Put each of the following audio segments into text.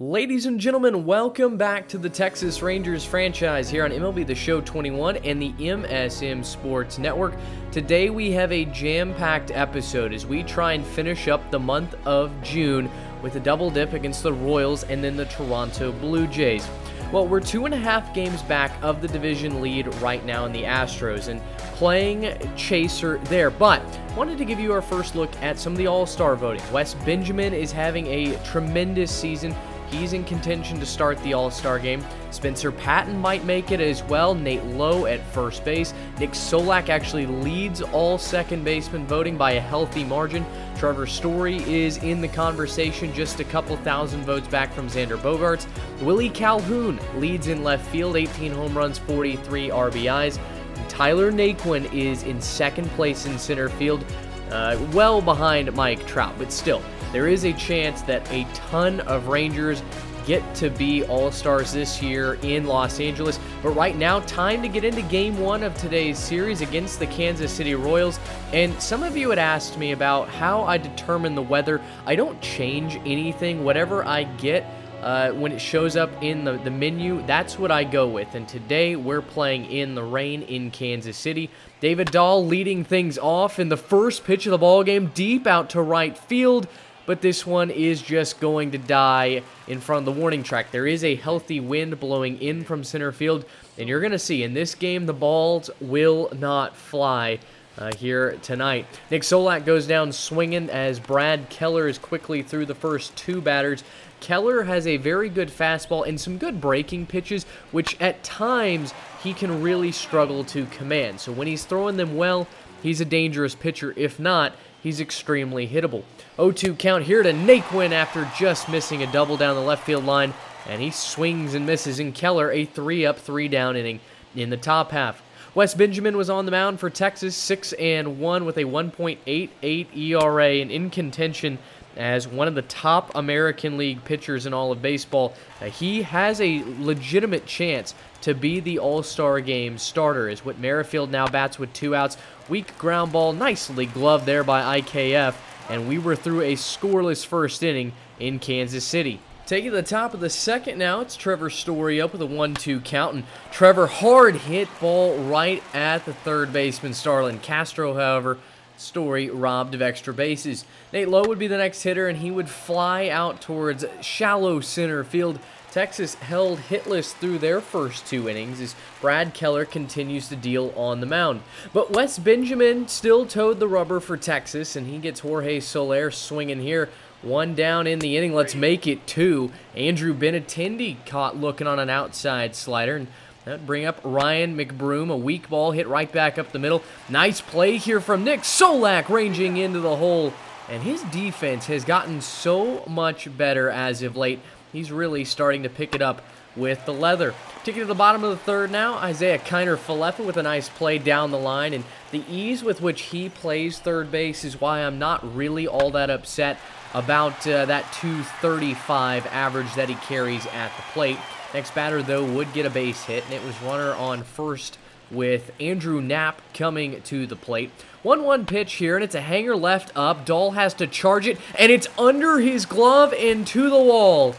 Ladies and gentlemen, welcome back to the Texas Rangers franchise here on MLB The Show 21 and the MSM Sports Network. Today we have a jam-packed episode as we try and finish up the month of June with a double dip against the Royals and then the Toronto Blue Jays. Well, we're 2.5 games back of the division lead right now in the Astros and playing chaser there, but wanted to give you our first look at some of the All-Star voting. Wes Benjamin is having a tremendous season. He's in contention to start the All-Star game. Spencer Patton might make it as well. Nate Lowe at first base. Nick Solak actually leads all second baseman voting by a healthy margin. Trevor Story is in the conversation, just a couple thousand votes back from Xander Bogaerts. Willie Calhoun leads in left field, 18 home runs, 43 RBIs. Tyler Naquin is in second place in center field, well behind Mike Trout, but still, there is a chance that a ton of Rangers get to be All-Stars this year in Los Angeles. But right now, time to get into Game 1 of today's series against the Kansas City Royals. And some of you had asked me about how I determine the weather. I don't change anything. Whatever I get when it shows up in the menu, that's what I go with. And today, we're playing in the rain in Kansas City. David Dahl leading things off in the first pitch of the ballgame, deep out to right field. But this one is just going to die in front of the warning track. There is a healthy wind blowing in from center field, and you're going to see in this game the balls will not fly here tonight. Nick Solak goes down swinging as Brad Keller is quickly through the first two batters. Keller has a very good fastball and some good breaking pitches, which at times he can really struggle to command. So when he's throwing them well, he's a dangerous pitcher. If not, he's extremely hittable. 0-2 count here to Naquin after just missing a double down the left field line, and he swings and misses in Keller, a 3-up, 3-down inning in the top half. Wes Benjamin was on the mound for Texas, 6-1 with a 1.88 ERA and in contention as one of the top American League pitchers in all of baseball. He has a legitimate chance to be the All-Star Game starter, as Whit Merrifield now bats with 2 outs. Weak ground ball, nicely gloved there by IKF, and we were through a scoreless first inning in Kansas City. Taking the top of the second now, it's Trevor Story up with a 1-2 count, and Trevor hard hit ball right at the third baseman Starlin Castro, however, Story robbed of extra bases. Nate Lowe would be the next hitter, and he would fly out towards shallow center field. Texas held hitless through their first 2 innings as Brad Keller continues to deal on the mound. But Wes Benjamin still towed the rubber for Texas, and he gets Jorge Soler swinging here. 1 down in the inning. Let's make it 2. Andrew Benintendi caught looking on an outside slider, and that bring up Ryan McBroom. A weak ball hit right back up the middle. Nice play here from Nick Solak ranging into the hole, and his defense has gotten so much better as of late. He's really starting to pick it up with the leather. Taking to the bottom of the third now, Isaiah Kiner-Falefa with a nice play down the line, and the ease with which he plays third base is why I'm not really all that upset about that 235 average that he carries at the plate. Next batter, though, would get a base hit, and it was runner on first with Andrew Knapp coming to the plate. 1-1 pitch here, and it's a hanger left up. Dahl has to charge it, and it's under his glove and to the wall.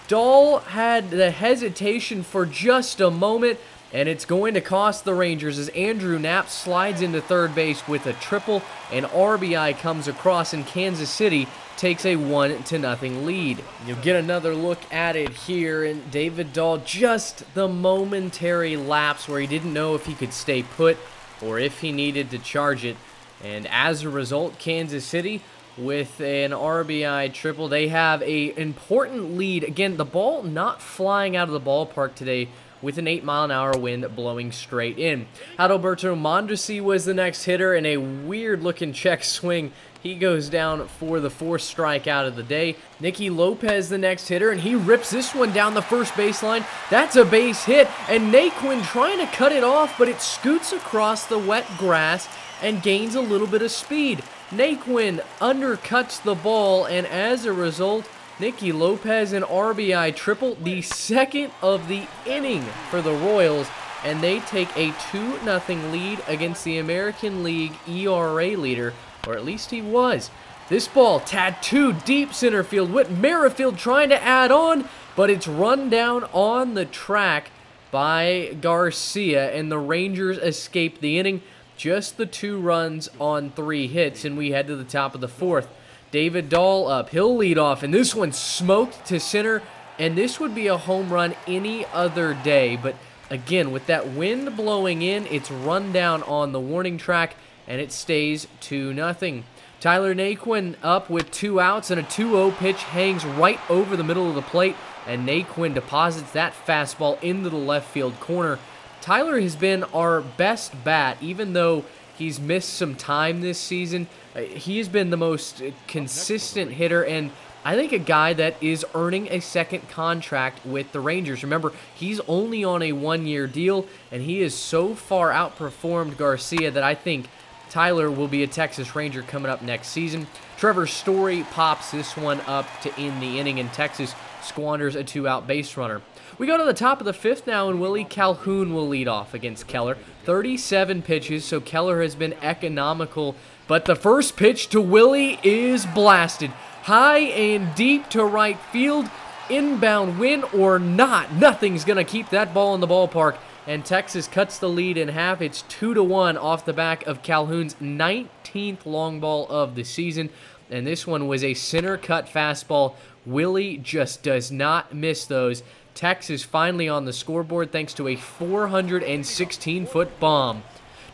Dahl had the hesitation for just a moment, and it's going to cost the Rangers as Andrew Knapp slides into third base with a triple, and RBI comes across, and Kansas City takes a 1-0 lead. You'll get another look at it here, and David Dahl, just the momentary lapse where he didn't know if he could stay put or if he needed to charge it. And as a result, Kansas City with an RBI triple. They have an important lead. Again, the ball not flying out of the ballpark today with an 8-mile-an-hour wind blowing straight in. Adalberto Mondesi was the next hitter in a weird-looking check swing. He goes down for the 4th strikeout of the day. Nicky Lopez the next hitter, and he rips this one down the first baseline. That's a base hit, and Naquin trying to cut it off, but it scoots across the wet grass and gains a little bit of speed. Naquin undercuts the ball, and as a result, Nicky Lopez an RBI triple, the second of the inning for the Royals, and they take a 2-0 lead against the American League ERA leader, or at least he was. This ball tattooed deep center field. Whit Merrifield trying to add on, but it's run down on the track by Garcia, and the Rangers escape the inning. Just the 2 runs on 3 hits, and we head to the top of the 4th. David Dahl up. He'll lead off, and this one smoked to center, and this would be a home run any other day. But again, with that wind blowing in, it's run down on the warning track, and it stays 2-0. Tyler Naquin up with 2 outs, and a 2-0 pitch hangs right over the middle of the plate, and Naquin deposits that fastball into the left field corner. Tyler has been our best bat, even though he's missed some time this season. He has been the most consistent hitter, and I think a guy that is earning a second contract with the Rangers. Remember, he's only on a 1-year deal, and he has so far outperformed Garcia that I think Tyler will be a Texas Ranger coming up next season. Trevor Story pops this one up to end the inning, and Texas squanders a 2-out base runner. We go to the top of the 5th now, and Willie Calhoun will lead off against Keller. 37 pitches, so Keller has been economical, but the first pitch to Willie is blasted. High and deep to right field. Inbound win or not, nothing's going to keep that ball in the ballpark, and Texas cuts the lead in half. It's 2-1 off the back of Calhoun's 19th long ball of the season, and this one was a center cut fastball. Willie just does not miss those. Texas finally on the scoreboard thanks to a 416-foot bomb.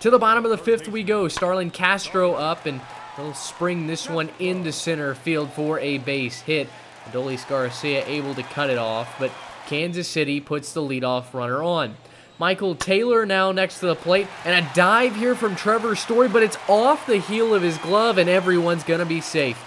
To the bottom of the 5th we go. Starlin Castro up, and he'll spring this one into center field for a base hit. Adolis Garcia able to cut it off, but Kansas City puts the leadoff runner on. Michael Taylor now next to the plate, and a dive here from Trevor Story, but it's off the heel of his glove, and everyone's going to be safe.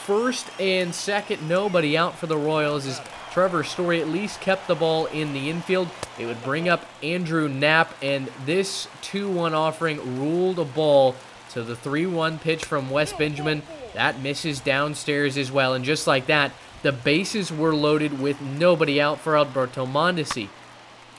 First and second, nobody out for the Royals as Trevor Story at least kept the ball in the infield. It would bring up Andrew Knapp, and this 2-1 offering ruled a ball to the 3-1 pitch from Wes Benjamin. That misses downstairs as well, and just like that, the bases were loaded with nobody out for Alberto Mondesi.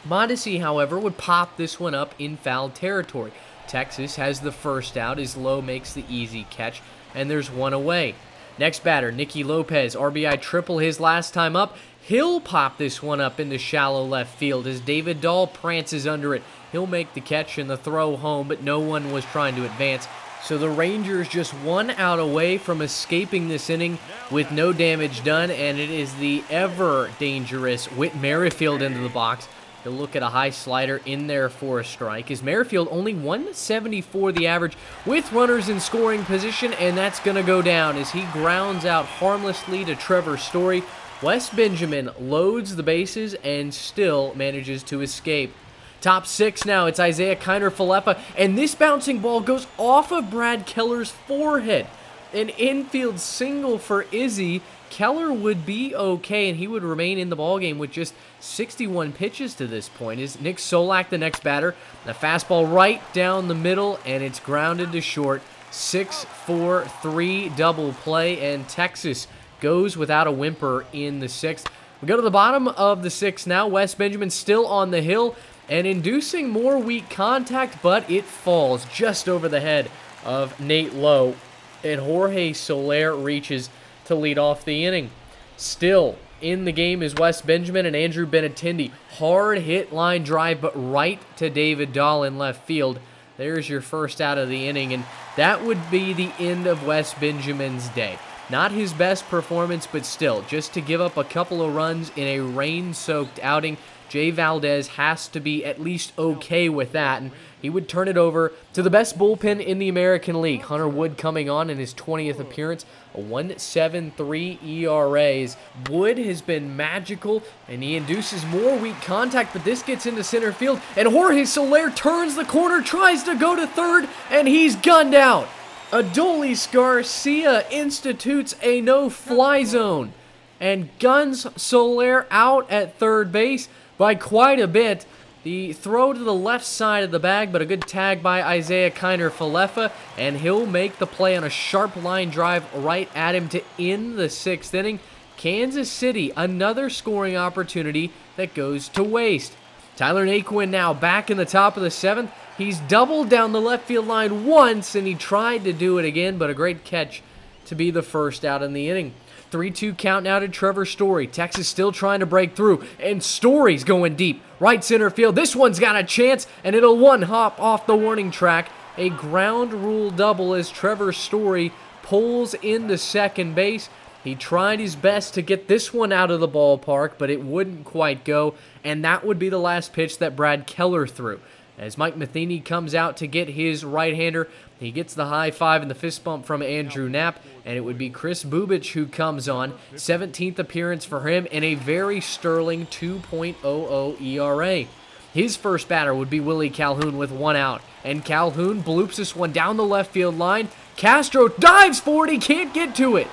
Mondesi, however, would pop this one up in foul territory. Texas has the first out as Lowe makes the easy catch, and there's one away. Next batter, Nicky Lopez, RBI triple his last time up. He'll pop this one up into shallow left field as David Dahl prances under it. He'll make the catch and the throw home, but no one was trying to advance. So the Rangers just 1 out away from escaping this inning with no damage done, and it is the ever-dangerous Whit Merrifield into the box. He'll look at a high slider in there for a strike. As Merrifield only 174 the average with runners in scoring position, and that's going to go down as he grounds out harmlessly to Trevor Story. Wes Benjamin loads the bases and still manages to escape. Top 6 now, it's Isaiah Kiner-Falefa, and this bouncing ball goes off of Brad Keller's forehead. An infield single for Izzy. Keller would be okay, and he would remain in the ballgame with just 61 pitches to this point. Is Nick Solak the next batter? The fastball right down the middle, and it's grounded to short. 6-4-3 double play, and Texas goes without a whimper in the 6th. We go to the bottom of the 6th now. Wes Benjamin still on the hill and inducing more weak contact, but it falls just over the head of Nate Lowe, and Jorge Soler reaches to lead off the inning. Still in the game is Wes Benjamin and Andrew Benintendi. Hard hit line drive, but right to David Dahl in left field. There's your first out of the inning, and that would be the end of Wes Benjamin's day. Not his best performance, but still, just to give up a couple of runs in a rain-soaked outing, Jay Valdez has to be at least okay with that, and he would turn it over to the best bullpen in the American League. Hunter Wood coming on in his 20th appearance, a 1.73 ERAs. Wood has been magical, and he induces more weak contact, but this gets into center field, and Jorge Soler turns the corner, tries to go to third, and he's gunned out. Adolis Garcia institutes a no-fly zone and guns Soler out at third base by quite a bit. The throw to the left side of the bag, but a good tag by Isaiah Kiner-Falefa, and he'll make the play on a sharp line drive right at him to end the 6th inning. Kansas City, another scoring opportunity that goes to waste. Tyler Naquin now back in the top of the 7th. He's doubled down the left field line once, and he tried to do it again, but a great catch to be the first out in the inning. 3-2 count now to Trevor Story. Texas still trying to break through, and Story's going deep. Right center field. This one's got a chance, and it'll one-hop off the warning track. A ground rule double as Trevor Story pulls into second base. He tried his best to get this one out of the ballpark, but it wouldn't quite go, and that would be the last pitch that Brad Keller threw. As Mike Matheny comes out to get his right-hander, he gets the high five and the fist bump from Andrew Knapp, and it would be Chris Bubich who comes on. 17th appearance for him in a very sterling 2.00 ERA. His first batter would be Willie Calhoun with one out, and Calhoun bloops this one down the left field line. Castro dives for it, he can't get to it.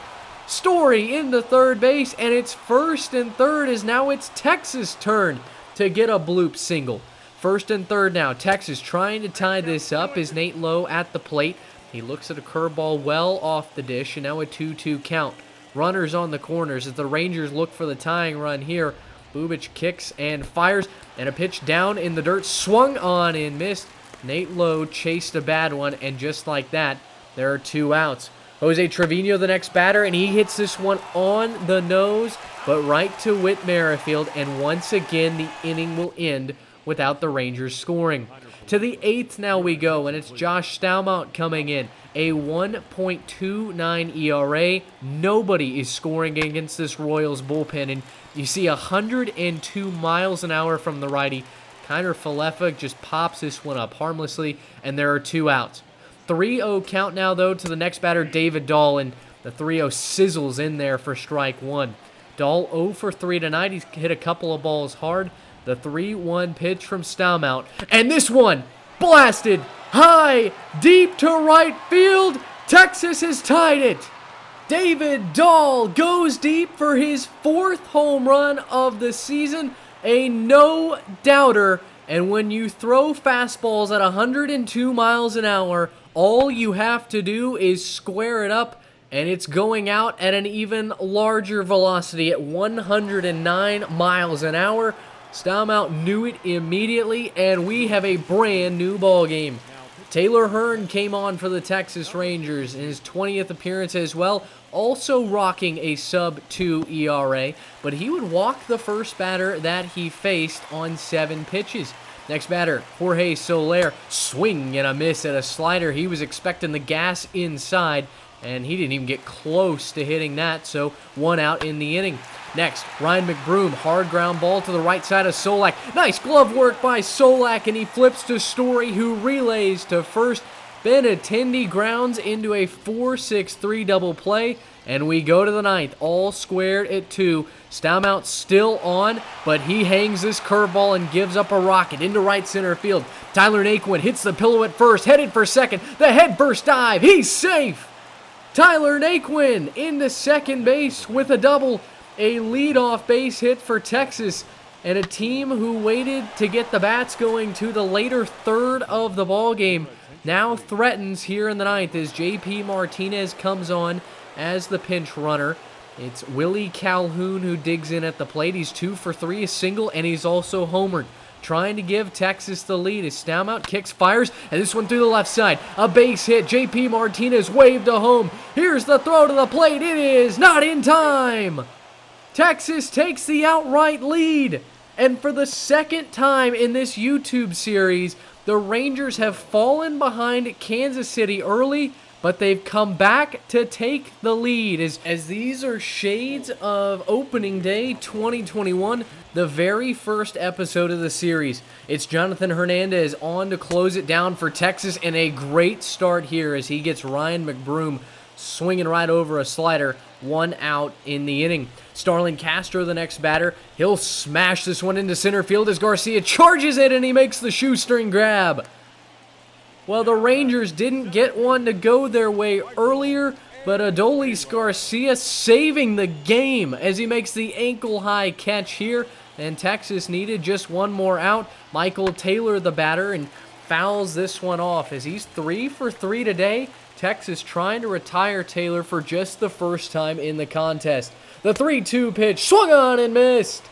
Story into third base, and it's first and third as now it's Texas' turn to get a bloop single. First and third now. Texas trying to tie this up is Nate Lowe at the plate. He looks at a curveball well off the dish, and now a 2-2 count. Runners on the corners as the Rangers look for the tying run here. Bubich kicks and fires, and a pitch down in the dirt, swung on and missed. Nate Lowe chased a bad one, and just like that, there are 2 outs. Jose Trevino, the next batter, and he hits this one on the nose, but right to Whit Merrifield, and once again the inning will end without the Rangers scoring. To the 8th now we go, and it's Josh Staumont coming in. A 1.29 ERA. Nobody is scoring against this Royals bullpen, and you see 102 miles an hour from the righty. Kiner Falefa just pops this one up harmlessly, and there are 2 outs. 3-0 count now, though, to the next batter, David Dahl, and the 3-0 sizzles in there for strike 1. Dahl 0 for 3 tonight. He's hit a couple of balls hard. The 3-1 pitch from Staumont. And this one blasted high, deep to right field. Texas has tied it. David Dahl goes deep for his 4th home run of the season. A no-doubter. And when you throw fastballs at 102 miles an hour, all you have to do is square it up, and it's going out at an even larger velocity at 109 miles an hour. Staumont knew it immediately, and we have a brand new ball game. Taylor Hearn came on for the Texas Rangers in his 20th appearance as well, also rocking a sub-2 ERA, but he would walk the first batter that he faced on 7 pitches. Next batter, Jorge Soler, swing and a miss at a slider. He was expecting the gas inside, and he didn't even get close to hitting that, so 1 out in the inning. Next, Ryan McBroom, hard ground ball to the right side of Solak. Nice glove work by Solak, and he flips to Story, who relays to first. Benintendi grounds into a 4-6-3 double play, and we go to the 9th, all squared at 2. Staumont still on, but he hangs this curveball and gives up a rocket into right center field. Tyler Naquin hits the pillow at first, headed for second. The head first dive, he's safe. Tyler Naquin into second base with a double. A leadoff base hit for Texas, and a team who waited to get the bats going to the later third of the ballgame now threatens here in the 9th as J.P. Martinez comes on as the pinch runner. It's Willie Calhoun who digs in at the plate. He's 2 for 3, a single, and he's also homered, trying to give Texas the lead as Staumont kicks, fires, and this one through the left side. A base hit. J.P. Martinez waved to home. Here's the throw to the plate. It is not in time. Texas takes the outright lead, and for the second time in this YouTube series, the Rangers have fallen behind Kansas City early, but they've come back to take the lead. As these are shades of opening day 2021, the very first episode of the series. It's Jonathan Hernandez on to close it down for Texas, and a great start here as he gets Ryan McBroom swinging right over a slider. 1 out in the inning. Starlin Castro, the next batter. He'll smash this one into center field as Garcia charges it, and he makes the shoestring grab. Well, the Rangers didn't get one to go their way earlier, but Adolis Garcia saving the game as he makes the ankle-high catch here, and Texas needed just 1 more out. Michael Taylor, the batter, and fouls this one off as he's 3 for 3 today. Texas trying to retire Taylor for just the first time in the contest. The 3-2 pitch, swung on and missed.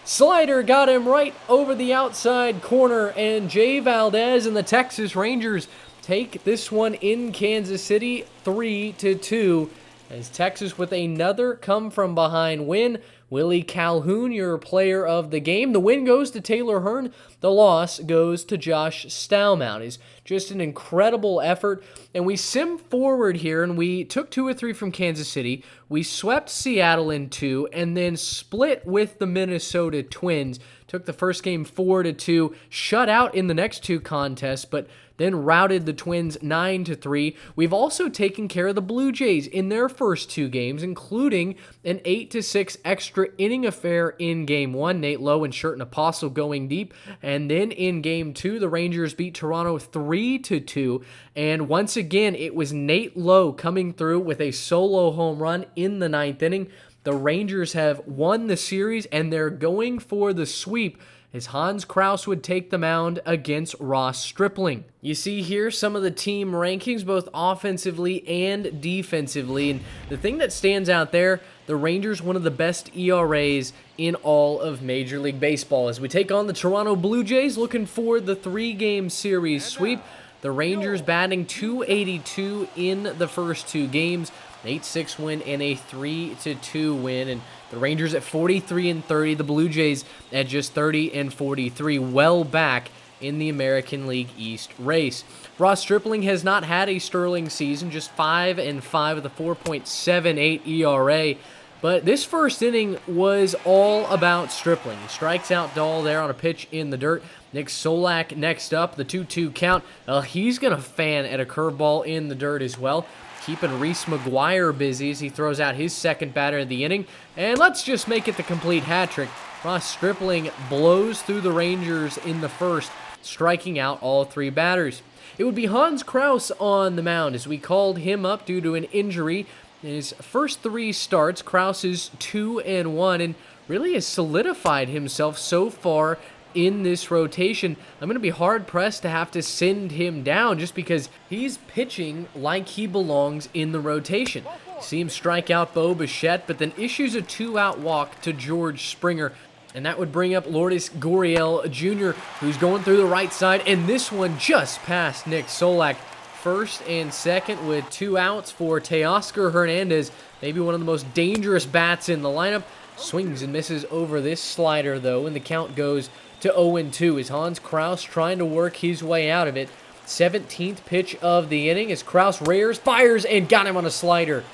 Slider got him right over the outside corner, and Jay Valdez and the Texas Rangers take this one in Kansas City 3-2. as Texas with another come-from-behind win. Willie Calhoun, your player of the game. The win goes to Taylor Hearn. The loss goes to Josh Stalmount. It's just an incredible effort. And we sim forward here, and we took 2 or 3 from Kansas City. We swept Seattle in 2, and then split with the Minnesota Twins. Took the first game 4-2, shut out in the next 2 contests, but then routed the Twins 9-3. We've also taken care of the Blue Jays in their first 2 games, including an 8-6 extra inning affair in Game 1. Nate Lowe and Sherton Apostle going deep. And then in Game 2, the Rangers beat Toronto 3-2. And once again, it was Nate Lowe coming through with a solo home run in the 9th inning. The Rangers have won the series, and they're going for the sweep as Hans Krause would take the mound against Ross Stripling. You see here some of the team rankings, both offensively and defensively. And the thing that stands out there, the Rangers, one of the best ERAs in all of Major League Baseball. As we take on the Toronto Blue Jays, looking for the 3-game series sweep. The Rangers batting .282 in the first 2 games. An 8-6 win and a 3-2 win. And the Rangers at 43-30, the Blue Jays at just 30-43, well back in the American League East race. Ross Stripling has not had a sterling season, just 5-5 with a 4.78 ERA. But this first inning was all about Stripling. He strikes out Dahl there on a pitch in the dirt. Nick Solak next up, the 2-2 count. He's going to fan at a curveball in the dirt as well. Keeping Reese McGuire busy as he throws out his second batter of the inning. And let's just make it the complete hat trick. Ross Stripling blows through the Rangers in the first, striking out all 3 batters. It would be Hans Krause on the mound as we called him up due to an injury. In his first 3 starts, Krause is 2-1 and really has solidified himself so far in this rotation. I'm going to be hard-pressed to have to send him down just because he's pitching like he belongs in the rotation. You see him strike out Bo Bichette, but then issues a 2-out walk to George Springer. And that would bring up Lourdes Gurriel Jr., who's going through the right side, and this one just past Nick Solak. First and second with 2 outs for Teoscar Hernandez, maybe one of the most dangerous bats in the lineup. Swings and misses over this slider, though, and the count goes to 0-2 as Hans Krause trying to work his way out of it. 17th pitch of the inning as Krause rears, fires, and got him on a slider.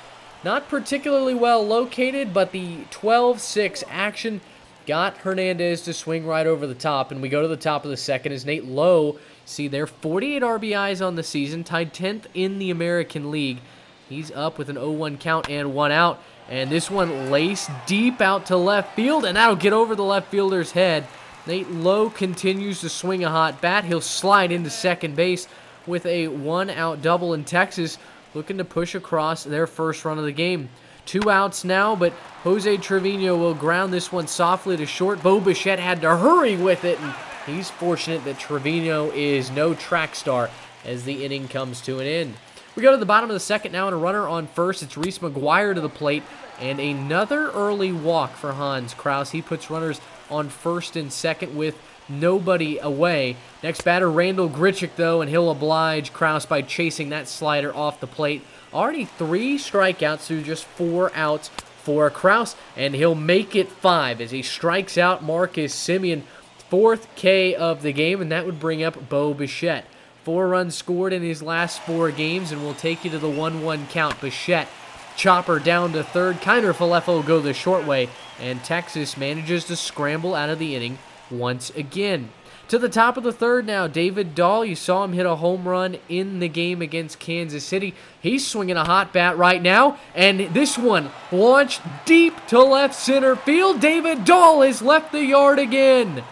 Not particularly well located, but the 12-6 action got Hernandez to swing right over the top, and we go to the top of the second as Nate Lowe, see there, 48 RBIs on the season, tied 10th in the American League. He's up with an 0-1 count and 1 out, and this one laced deep out to left field, and that'll get over the left fielder's head. Nate Lowe continues to swing a hot bat. He'll slide into second base with a 1-out double, in Texas looking to push across their first run of the game. 2 outs now, but Jose Trevino will ground this one softly to short. Bo Bichette had to hurry with it, and he's fortunate that Trevino is no track star as the inning comes to an end. We go to the bottom of the second now, and a runner on first. It's Reese McGuire to the plate, and another early walk for Hans Krause. He puts runners on first and second with nobody away. Next batter, Randall Grichuk, though, and he'll oblige Krause by chasing that slider off the plate. Already 3 strikeouts through just 4 outs for Krause, and he'll make it 5 as he strikes out Marcus Semien. 4th K of the game, and that would bring up Bo Bichette. 4 runs scored in his last 4 games, and we'll take you to the 1-1 count. Bichette, chopper down to third. Kiner Falefa will go the short way, and Texas manages to scramble out of the inning once again. To the top of the third now, David Dahl. You saw him hit a home run in the game against Kansas City. He's swinging a hot bat right now, and this one launched deep to left center field. David Dahl has left the yard again.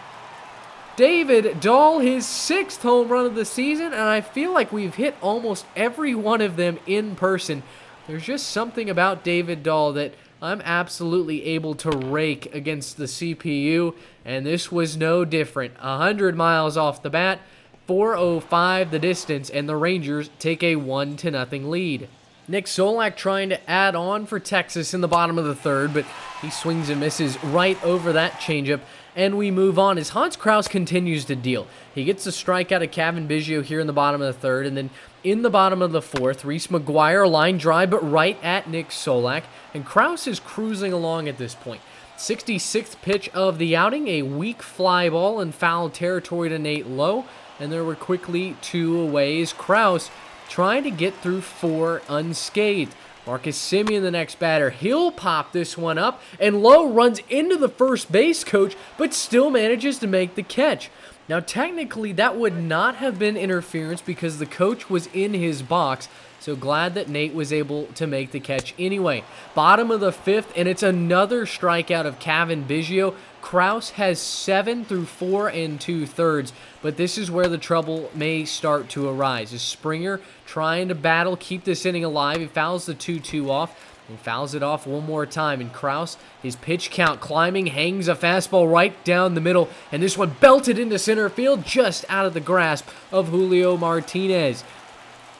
David Dahl, his 6th home run of the season, and I feel like we've hit almost every one of them in person. There's just something about David Dahl that I'm absolutely able to rake against the CPU, and this was no different. 100 miles off the bat, 4:05 the distance, and the Rangers take a 1-0 lead. Nick Solak trying to add on for Texas in the bottom of the third, but he swings and misses right over that changeup and we move on as Hans Kraus continues to deal. He gets a strikeout of Cavan Biggio here in the bottom of the third, and then in the bottom of the fourth, Reese McGuire, line drive, but right at Nick Solak, and Kraus is cruising along at this point. 66th pitch of the outing, a weak fly ball in foul territory to Nate Lowe, and there were quickly 2 away as Kraus trying to get through 4 unscathed. Marcus Semien, the next batter, he'll pop this one up, and Lowe runs into the first base coach, but still manages to make the catch. Now, technically, that would not have been interference because the coach was in his box, so glad that Nate was able to make the catch anyway. Bottom of the 5th, and it's another strikeout of Cavan Biggio. Kraus has 7 through 4 2/3, but this is where the trouble may start to arise. Is Springer trying to battle, keep this inning alive? He fouls the 2-2 off and fouls it off one more time. And Kraus, his pitch count climbing, hangs a fastball right down the middle, and this one belted into center field just out of the grasp of Julio Martinez.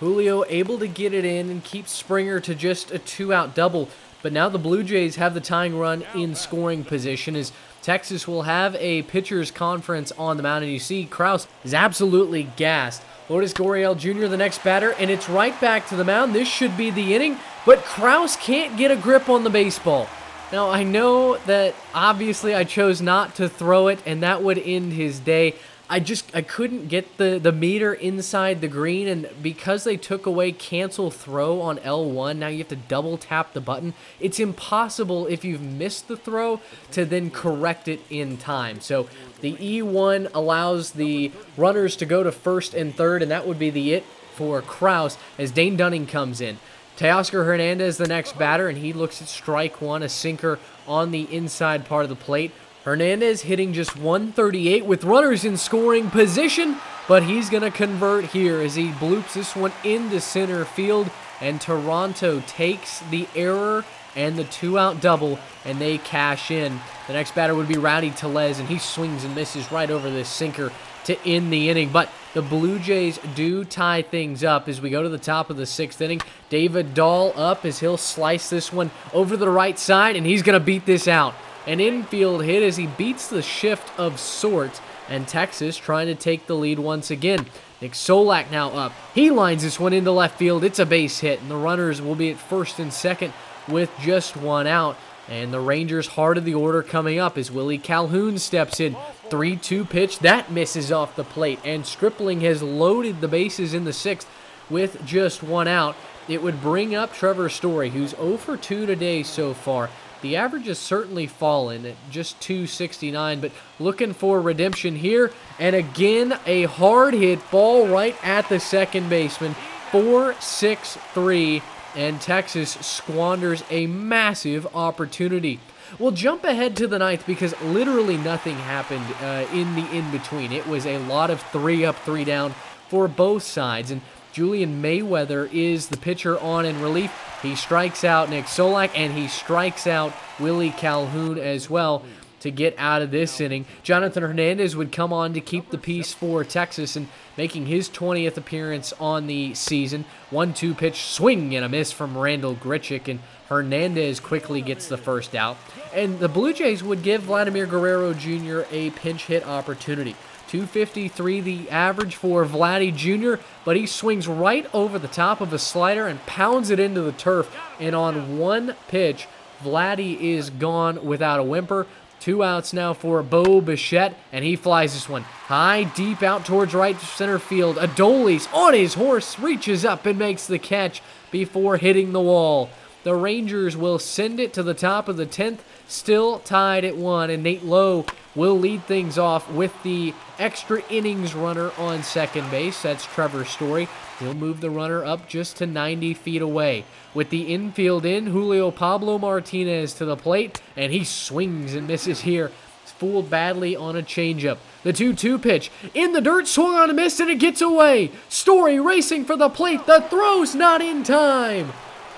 Julio able to get it in and keep Springer to just a 2-out double. But now the Blue Jays have the tying run in scoring position as Texas will have a pitcher's conference on the mound. And you see Kraus is absolutely gassed. Lourdes Gurriel Jr., the next batter, and it's right back to the mound. This should be the inning, but Kraus can't get a grip on the baseball. Now, I know that obviously I chose not to throw it, and that would end his day. I couldn't get the meter inside the green, and because they took away cancel throw on L1, now you have to double tap the button. It's impossible if you've missed the throw to then correct it in time. So the E1 allows the runners to go to first and third, and that would be the it for Kraus as Dane Dunning comes in. Teoscar Hernandez, the next batter, and he looks at strike one, a sinker on the inside part of the plate. Hernandez hitting just 138 with runners in scoring position, but he's going to convert here as he bloops this one into center field, and Toronto takes the error and the 2-out double, and they cash in. The next batter would be Rowdy Tellez, and he swings and misses right over this sinker to end the inning. But the Blue Jays do tie things up as we go to the top of the 6th inning. David Dahl up as he'll slice this one over to the right side, and he's going to beat this out. An infield hit as he beats the shift of sorts, and Texas trying to take the lead once again. Nick Solak now up. He lines this one into left field. It's a base hit, and the runners will be at first and second with just 1 out. And the Rangers' heart of the order coming up as Willie Calhoun steps in. 3-2 pitch. That misses off the plate, and Stripling has loaded the bases in the 6th with just 1 out. It would bring up Trevor Story, who's 0 for 2 today so far. The average has certainly fallen at just .269, but looking for redemption here. And again, a hard hit ball right at the second baseman. 4-6-3, and Texas squanders a massive opportunity. We'll jump ahead to the 9th because literally nothing happened in the in-between. It was a lot of 3 up, 3 down for both sides. And Julian Mayweather is the pitcher on in relief. He strikes out Nick Solak, and he strikes out Willie Calhoun as well to get out of this inning. Jonathan Hernandez would come on to keep the peace for Texas and making his 20th appearance on the season. 1-2 pitch swing and a miss from Randall Grichuk, and Hernandez quickly gets the first out. And the Blue Jays would give Vladimir Guerrero Jr. a pinch hit opportunity. 253 the average for Vladdy Jr., but he swings right over the top of a slider and pounds it into the turf. And on 1 pitch, Vladdy is gone without a whimper. 2 outs now for Bo Bichette, and he flies this one high, deep out towards right center field. Adolis on his horse reaches up and makes the catch before hitting the wall. The Rangers will send it to the top of the 10th, still tied at 1, and Nate Lowe will lead things off with the extra innings runner on second base. That's Trevor Story. He'll move the runner up just to 90 feet away. With the infield in, Julio Pablo Martinez to the plate, and he swings and misses here. He's fooled badly on a changeup. The 2-2 pitch in the dirt, swung on a miss, and it gets away. Story racing for the plate. The throw's not in time.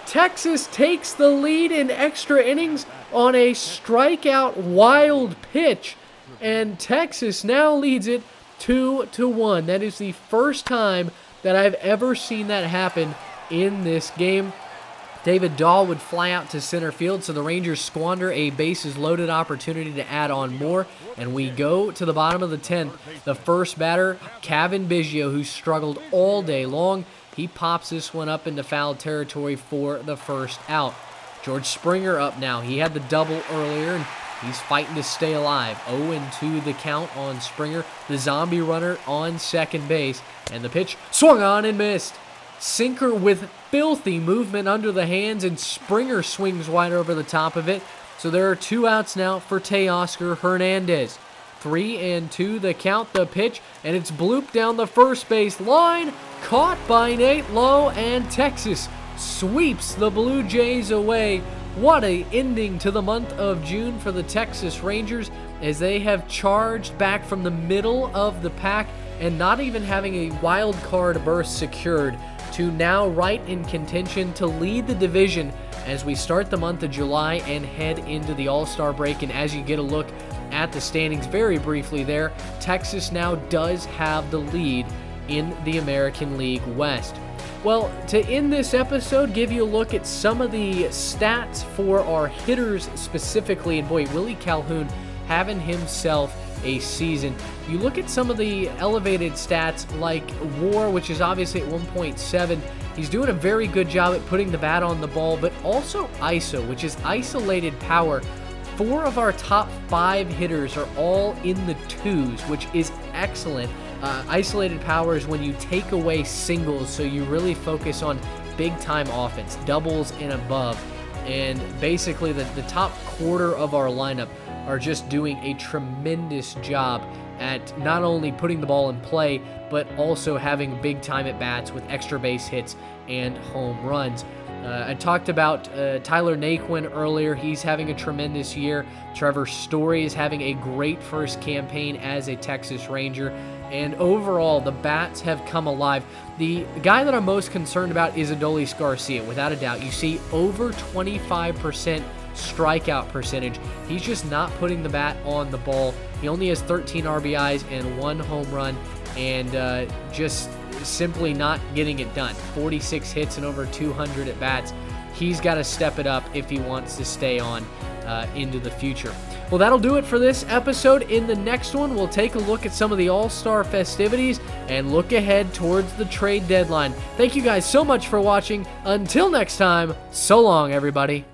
Texas takes the lead in extra innings on a strikeout wild pitch, and Texas now leads it 2-1. That is the first time that I've ever seen that happen in this game. David Dahl would fly out to center field, so the Rangers squander a bases-loaded opportunity to add on more, and we go to the bottom of the 10th. The first batter, Cavan Biggio, who struggled all day long, he pops this one up into foul territory for the first out. George Springer up now. He had the double earlier, and he's fighting to stay alive. 0-2 the count on Springer. The zombie runner on second base, and the pitch swung on and missed. Sinker with filthy movement under the hands, and Springer swings wide over the top of it. So there are 2 outs now for Teoscar Hernandez. 3-2 the count, the pitch, and it's blooped down the first base line. Caught by Nate Lowe, and Texas sweeps the Blue Jays away. What a ending to the month of June for the Texas Rangers, as they have charged back from the middle of the pack and not even having a wild card berth secured, to now right in contention to lead the division as we start the month of July and head into the All-Star break. And as you get a look at the standings very briefly there, Texas now does have the lead in the American League West. Well, to end this episode, give you a look at some of the stats for our hitters specifically, and boy, Willie Calhoun having himself a season. You look at some of the elevated stats like WAR, which is obviously at 1.7. He's doing a very good job at putting the bat on the ball, but also ISO, which is isolated power. 4 of our top 5 hitters are all in the 2s, which is excellent. Isolated power is when you take away singles, so you really focus on big-time offense, doubles and above. And basically the top quarter of our lineup are just doing a tremendous job at not only putting the ball in play, but also having big-time at-bats with extra base hits and home runs. I talked about Tyler Naquin earlier. He's having a tremendous year. Trevor Story is having a great first campaign as a Texas Ranger. And overall, the bats have come alive. The guy that I'm most concerned about is Adolis Garcia, without a doubt. You see over 25% strikeout percentage. He's just not putting the bat on the ball. He only has 13 RBIs and 1 home run, and just simply not getting it done. 46 hits and over 200 at bats. He's got to step it up if he wants to stay on into the future. Well, that'll do it for this episode. In the next one, we'll take a look at some of the All-Star festivities and look ahead towards the trade deadline. Thank you guys so much for watching. Until next time, so long, everybody.